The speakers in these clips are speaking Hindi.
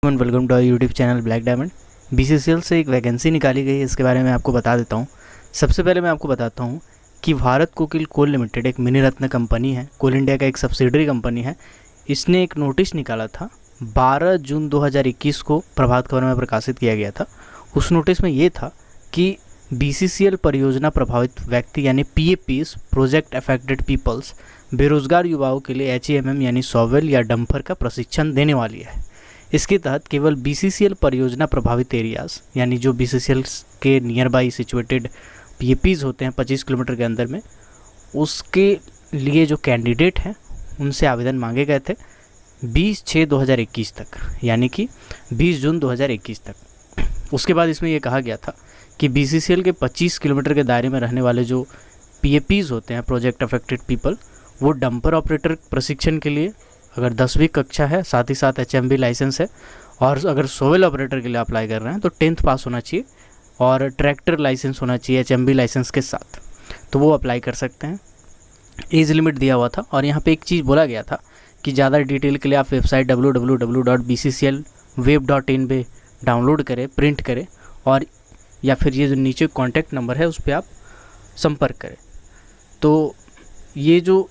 Welcome to our YouTube channel black diamond. BCCL से एक वैकेंसी निकाली गई है, इसके बारे में आपको बता देता हूँ। सबसे पहले मैं आपको बताता हूँ कि भारत कोकिल कोल लिमिटेड एक मिनी रत्न कंपनी है, कोल इंडिया का एक सब्सिडरी कंपनी है। इसने एक नोटिस निकाला था 12 जून 2021 को, प्रभात खबर में प्रकाशित किया गया था। उस नोटिस में ये था कि बीसीसीएल परियोजना प्रभावित व्यक्ति यानी PAPs, प्रोजेक्ट अफेक्टेड पीपल्स, बेरोजगार युवाओं के लिए HAMM यानी शॉवेल या डंपर का प्रशिक्षण देने वाली है। इसके तहत केवल बीसीसीएल परियोजना प्रभावित एरियाज़ यानी जो बीसीसीएल के नियर बाई सिचुएटेड PAPs होते हैं 25 किलोमीटर के अंदर में, उसके लिए जो कैंडिडेट हैं उनसे आवेदन मांगे गए थे 20/6/2021 तक, यानी कि 20 जून 2021 तक। उसके बाद इसमें यह कहा गया था कि बीसीसीएल के 25 किलोमीटर के दायरे में रहने वाले जो PAPs होते हैं, प्रोजेक्ट अफेक्टेड पीपल, वो डंपर ऑपरेटर प्रशिक्षण के लिए अगर 10वीं कक्षा है, साथ ही साथ HMB लाइसेंस है, और अगर सोवेल ऑपरेटर के लिए अप्लाई कर रहे हैं तो 10th पास होना चाहिए और ट्रैक्टर लाइसेंस होना चाहिए HMB लाइसेंस के साथ, तो वो अप्लाई कर सकते हैं। एज लिमिट दिया हुआ था और यहाँ पे एक चीज़ बोला गया था कि ज़्यादा डिटेल के लिए आप वेबसाइट www.bcclweb.in पे डाउनलोड करें, प्रिंट करें, और या फिर ये जो नीचे कॉन्टैक्ट नंबर है उस पर आप संपर्क करें। तो ये जो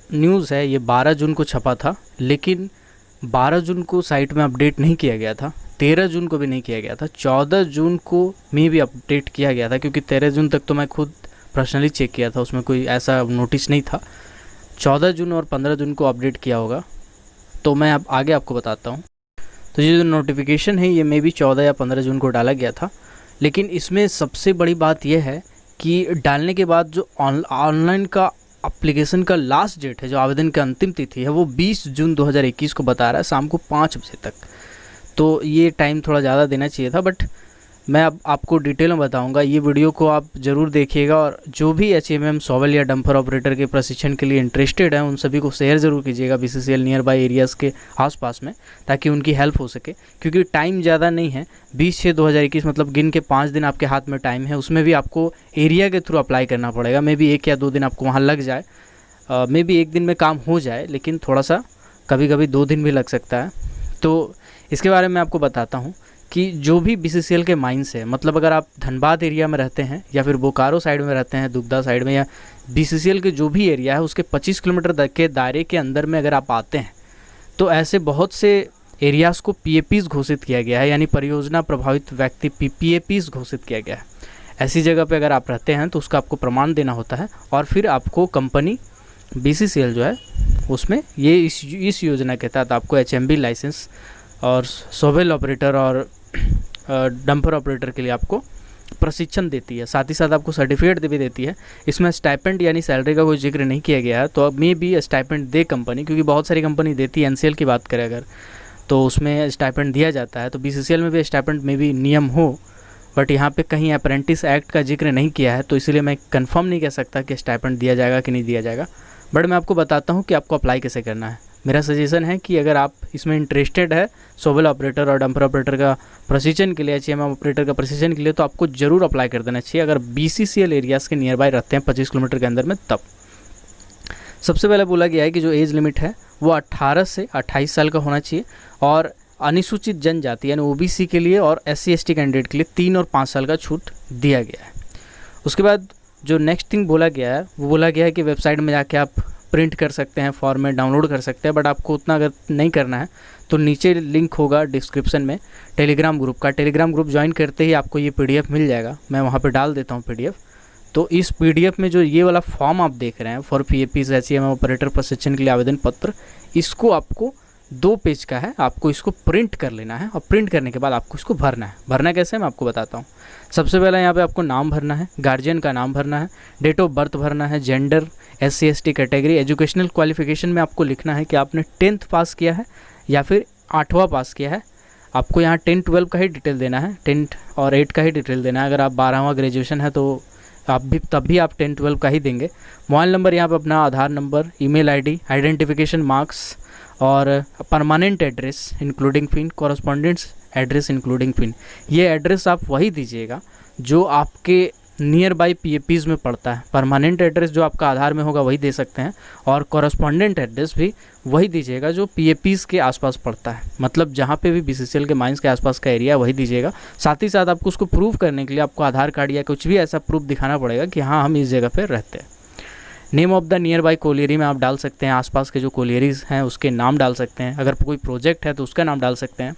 न्यूज़ है ये 12 जून को छपा था, लेकिन 12 जून को साइट में अपडेट नहीं किया गया था, 13 जून को भी नहीं किया गया था, 14 जून को में भी अपडेट किया गया था, क्योंकि 13 जून तक तो मैं खुद पर्सनली चेक किया था, उसमें कोई ऐसा नोटिस नहीं था। 14 जून और 15 जून को अपडेट किया होगा, तो मैं अब आगे आपको बताता हूँ। तो ये जो नोटिफिकेशन है ये मे बी 14 या 15 जून को डाला गया था, लेकिन इसमें सबसे बड़ी बात यह है कि डालने के बाद जो ऑनलाइन का एप्लीकेशन का लास्ट डेट है, जो आवेदन की अंतिम तिथि है, वो 20 जून 2021 को बता रहा है शाम को 5 बजे तक। तो ये टाइम थोड़ा ज़्यादा देना चाहिए था, बट मैं अब आपको डिटेल में बताऊंगा। ये वीडियो को आप ज़रूर देखिएगा, और जो भी HMM, शॉवेल या डंपर ऑपरेटर के प्रशिक्षण के लिए इंटरेस्टेड हैं उन सभी को शेयर ज़रूर कीजिएगा BCCL नियर बाई एरियाज़ के आसपास में, ताकि उनकी हेल्प हो सके। क्योंकि टाइम ज़्यादा नहीं है, 20/6/2021 मतलब गिन के 5 दिन आपके हाथ में टाइम है। उसमें भी आपको एरिया के थ्रू अप्लाई करना पड़ेगा। मे बी 1 या 2 दिन आपको वहाँ लग जाए, मे बी 1 दिन में काम हो जाए, लेकिन थोड़ा सा कभी कभी 2 दिन भी लग सकता है। तो इसके बारे में आपको बताता हूँ कि जो भी BCCL के माइंस है, मतलब अगर आप धनबाद एरिया में रहते हैं या फिर बोकारो साइड में रहते हैं, दुगदा साइड में, या BCCL के जो भी एरिया है उसके 25 किलोमीटर के दायरे के अंदर में अगर आप आते हैं, तो ऐसे बहुत से एरियाज़ को PAPs घोषित किया गया है, यानी परियोजना प्रभावित व्यक्ति PAPs घोषित किया गया है। ऐसी जगह पे अगर आप रहते हैं तो उसका आपको प्रमाण देना होता है, और फिर आपको कंपनी BCCL जो है उसमें ये इस योजना के तहत आपको HMB लाइसेंस और शॉवेल ऑपरेटर और डंपर ऑपरेटर के लिए आपको प्रशिक्षण देती है। साथ ही साथ आपको सर्टिफिकेट भी देती है। इसमें स्टाइपेंड यानी सैलरी का कोई जिक्र नहीं किया गया है, तो अब मे भी स्टाइपेंड दे कंपनी, क्योंकि बहुत सारी कंपनी देती है। NCL की बात करें अगर, तो उसमें स्टाइपेंड दिया जाता है, तो BCCL में भी स्टाइपेंड में भी नियम हो, बट यहाँ पे कहीं अप्रेंटिस एक्ट का जिक्र नहीं किया है, तो इसीलिए मैं कंफर्म नहीं कह सकता कि स्टाइपेंड दिया जाएगा कि नहीं दिया जाएगा। बट मैं आपको बताता हूँ कि आपको अप्लाई कैसे करना है। मेरा सजेशन है कि अगर आप इसमें इंटरेस्टेड है, शॉवेल ऑपरेटर और डंपर ऑपरेटर का प्रशिक्षण के लिए, HMM ऑपरेटर का प्रशिक्षण के लिए, तो आपको ज़रूर अप्लाई कर देना चाहिए अगर BCCL एरियाज़ के नियर बाय रहते हैं 25 किलोमीटर के अंदर में। तब सबसे पहले बोला गया है कि जो एज लिमिट है वो 18 से 28 साल का होना चाहिए, और अनुसूचित जनजाति यानी OBC के लिए और SC/ST कैंडिडेट के लिए 3 और 5 साल का छूट दिया गया है। उसके बाद जो नेक्स्ट थिंग बोला गया है वो बोला गया है कि वेबसाइट में जाके आप प्रिंट कर सकते हैं, फॉर्मेट डाउनलोड कर सकते हैं, बट आपको उतना अगर नहीं करना है तो नीचे लिंक होगा डिस्क्रिप्शन में टेलीग्राम ग्रुप का। टेलीग्राम ग्रुप ज्वाइन करते ही आपको ये PDF मिल जाएगा, मैं वहाँ पे डाल देता हूँ PDF। तो इस PDF में जो ये वाला फॉर्म आप देख रहे हैं फॉर PAPs HMM ऑपरेटर प्रशिक्षण के लिए आवेदन पत्र, इसको आपको 2 पेज का है, आपको इसको प्रिंट कर लेना है, और प्रिंट करने के बाद आपको इसको भरना है। भरना कैसे मैं आपको बताता हूँ। सबसे पहले यहाँ पे आपको नाम भरना है, गार्जियन का नाम भरना है, डेट ऑफ बर्थ भरना है, gender, SC/ST category, educational qualification में आपको लिखना है कि आपने 10th पास किया है या फिर 8वां पास किया है। आपको यहाँ 10-12 का ही डिटेल देना है, 10 और 8 का ही डिटेल देना है। अगर आप 12वां ग्रेजुएशन है तो आप भी तब भी आप 10-12 का ही देंगे। मोबाइल नंबर यहाँ पे अपना, Aadhaar number, email ID, identification marks, और permanent address including pin, correspondence address including pin. ये एड्रेस आप वही दीजिएगा जो आपके नियर बाई PAPs में पड़ता है। परमानेंट एड्रेस जो आपका आधार में होगा वही दे सकते हैं, और कॉरस्पॉन्डेंट एड्रेस भी वही दीजिएगा जो PAPs के आसपास पड़ता है। मतलब जहाँ पे भी BCCL के माइंस के आसपास का एरिया है वही दीजिएगा। साथ ही साथ आपको उसको प्रूव करने के लिए आपको आधार कार्ड या कुछ भी ऐसा प्रूफ दिखाना पड़ेगा कि हाँ हम इस जगह पर रहते हैं। Name of the near by colliery में आप डाल सकते हैं, आसपास के जो कोलियरीज हैं उसके नाम डाल सकते हैं। अगर कोई प्रोजेक्ट है तो उसका नाम डाल सकते हैं।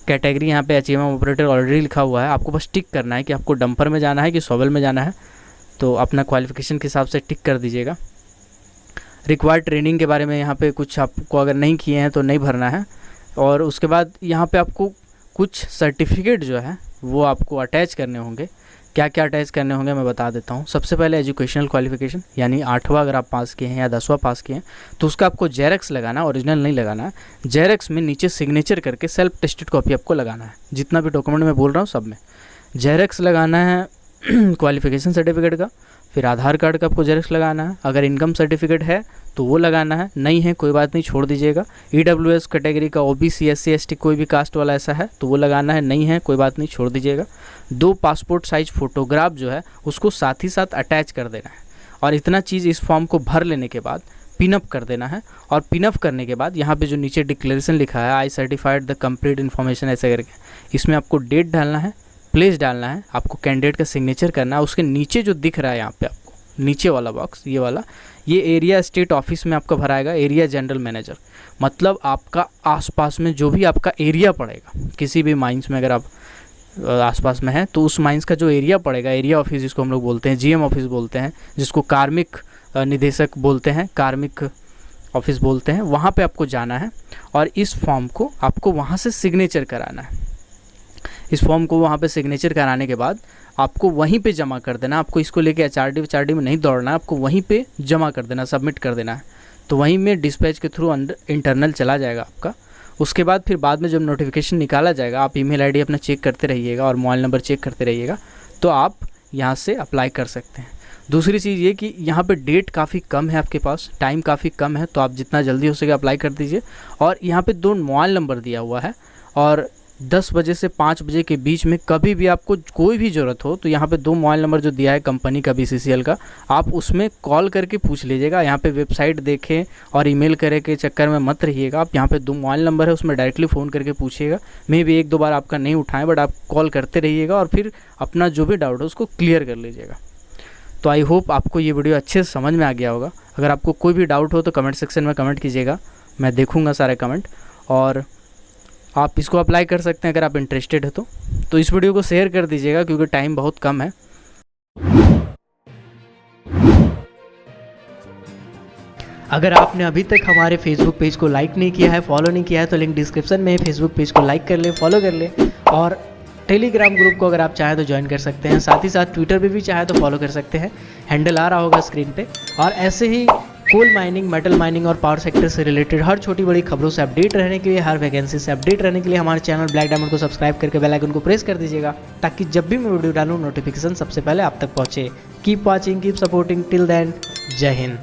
कैटेगरी यहाँ पे HMM ऑपरेटर ऑलरेडी लिखा हुआ है, आपको बस टिक करना है कि आपको डंपर में जाना है कि शॉवेल में जाना है, तो अपना क्वालिफिकेशन के हिसाब से टिक कर दीजिएगा। रिक्वायर्ड ट्रेनिंग के बारे में यहाँ पे कुछ आपको अगर नहीं किए हैं तो नहीं भरना है। और उसके बाद यहाँ पे आपको कुछ सर्टिफिकेट जो है वो आपको अटैच करने होंगे। क्या क्या अटैच करने होंगे मैं बता देता हूँ। सबसे पहले एजुकेशनल क्वालिफिकेशन, यानी 8वां अगर आप पास किए हैं या 10वां पास किए हैं तो उसका आपको जेरक्स लगाना, ओरिजिनल नहीं लगाना है। जेरक्स में नीचे सिग्नेचर करके सेल्फ टेस्टेड कॉपी आपको लगाना है। जितना भी डॉक्यूमेंट मैं बोल रहा हूँ सब में जेरक्स लगाना है क्वालिफिकेशन सर्टिफिकेट का। फिर आधार कार्ड का आपको जेरक्स लगाना है। अगर इनकम सर्टिफिकेट है तो वो लगाना है, नहीं है कोई बात नहीं छोड़ दीजिएगा। EWS कैटेगरी का OBC SC ST कोई भी कास्ट वाला ऐसा है तो वो लगाना है, नहीं है कोई बात नहीं छोड़ दीजिएगा। 2 पासपोर्ट साइज फ़ोटोग्राफ जो है उसको साथ ही साथ अटैच कर देना है। और इतना चीज़ इस फॉर्म को भर लेने के बाद पिनअप कर देना है। और पिनअप करने के बाद यहाँ पे जो नीचे डिक्लेरेशन लिखा है आई सर्टिफाइड द कंप्लीट इन्फॉर्मेशन ऐसे करके, इसमें आपको डेट डालना है, प्लेस डालना है, आपको कैंडिडेट का सिग्नेचर करना है। उसके नीचे जो दिख रहा है यहाँ पे आपको नीचे वाला बॉक्स ये वाला, ये एरिया स्टेट ऑफिस में आपका भराएगा एरिया जनरल मैनेजर। मतलब आपका आसपास में जो भी आपका एरिया पड़ेगा, किसी भी माइंस में अगर आप आसपास में है तो उस माइंस का जो एरिया पड़ेगा, एरिया ऑफिस जिसको हम लोग बोलते हैं, GM ऑफिस बोलते हैं, जिसको कार्मिक निदेशक बोलते हैं, कार्मिक ऑफिस बोलते हैं, वहाँ पे आपको जाना है। और इस फॉर्म को आपको वहाँ से सिग्नेचर कराना है। इस फॉर्म को वहाँ पे सिग्नेचर कराने के बाद आपको वहीं पे जमा कर देना। आपको इसको लेके HRD में नहीं दौड़ना है, आपको वहीं पे जमा कर देना, सबमिट कर देना है। तो वहीं में डिस्पैच के थ्रू इंटरनल चला जाएगा आपका। उसके बाद फिर बाद में जब नोटिफिकेशन निकाला जाएगा, आप ईमेल आईडी अपना चेक करते रहिएगा और मोबाइल नंबर चेक करते रहिएगा, तो आप यहाँ से अप्लाई कर सकते हैं। दूसरी चीज़ ये कि यहाँ पे डेट काफ़ी कम है, आपके पास टाइम काफ़ी कम है, तो आप जितना जल्दी हो सके अप्लाई कर दीजिए। और यहाँ पे 2 मोबाइल नंबर दिया हुआ है, और 10 बजे से 5 बजे के बीच में कभी भी आपको कोई भी ज़रूरत हो तो यहाँ पे 2 मोबाइल नंबर जो दिया है कंपनी का BCCL का, आप उसमें कॉल करके पूछ लीजिएगा। यहाँ पे वेबसाइट देखें और ईमेल करे के चक्कर में मत रहिएगा। आप यहाँ पे 2 मोबाइल नंबर है उसमें डायरेक्टली फ़ोन करके पूछिएगा। मे भी 1-2 बार आपका नहीं उठाएं, बट आप कॉल करते रहिएगा और फिर अपना जो भी डाउट है उसको क्लियर कर लीजिएगा। तो आई होप आपको ये वीडियो अच्छे से समझ में आ गया होगा। अगर आपको कोई भी डाउट हो तो कमेंट सेक्शन में कमेंट कीजिएगा, मैं देखूँगा सारे कमेंट, और आप इसको अप्लाई कर सकते हैं अगर आप इंटरेस्टेड है तो इस वीडियो को शेयर कर दीजिएगा क्योंकि टाइम बहुत कम है। अगर आपने अभी तक हमारे फेसबुक पेज को लाइक नहीं किया है, फॉलो नहीं किया है, तो लिंक डिस्क्रिप्शन में है। फेसबुक पेज को लाइक कर ले, फॉलो कर ले, और टेलीग्राम ग्रुप को अगर आप चाहें तो ज्वाइन कर सकते हैं। साथ ही साथ ट्विटर पे भी चाहे तो फॉलो कर सकते हैं, हैंडल आ रहा होगा स्क्रीन पे। और ऐसे ही कोल माइनिंग, मेटल माइनिंग और पावर सेक्टर से रिलेटेड हर छोटी बड़ी खबरों से अपडेट रहने के लिए, हर वैकेंसी से अपडेट रहने के लिए हमारे चैनल ब्लैक डायमंड को सब्सक्राइब करके बेल आइकन को प्रेस कर दीजिएगा, ताकि जब भी मैं वीडियो डालूँ नोटिफिकेशन सबसे पहले आप तक पहुँचे। Keep watching, keep supporting, till then जय हिंद।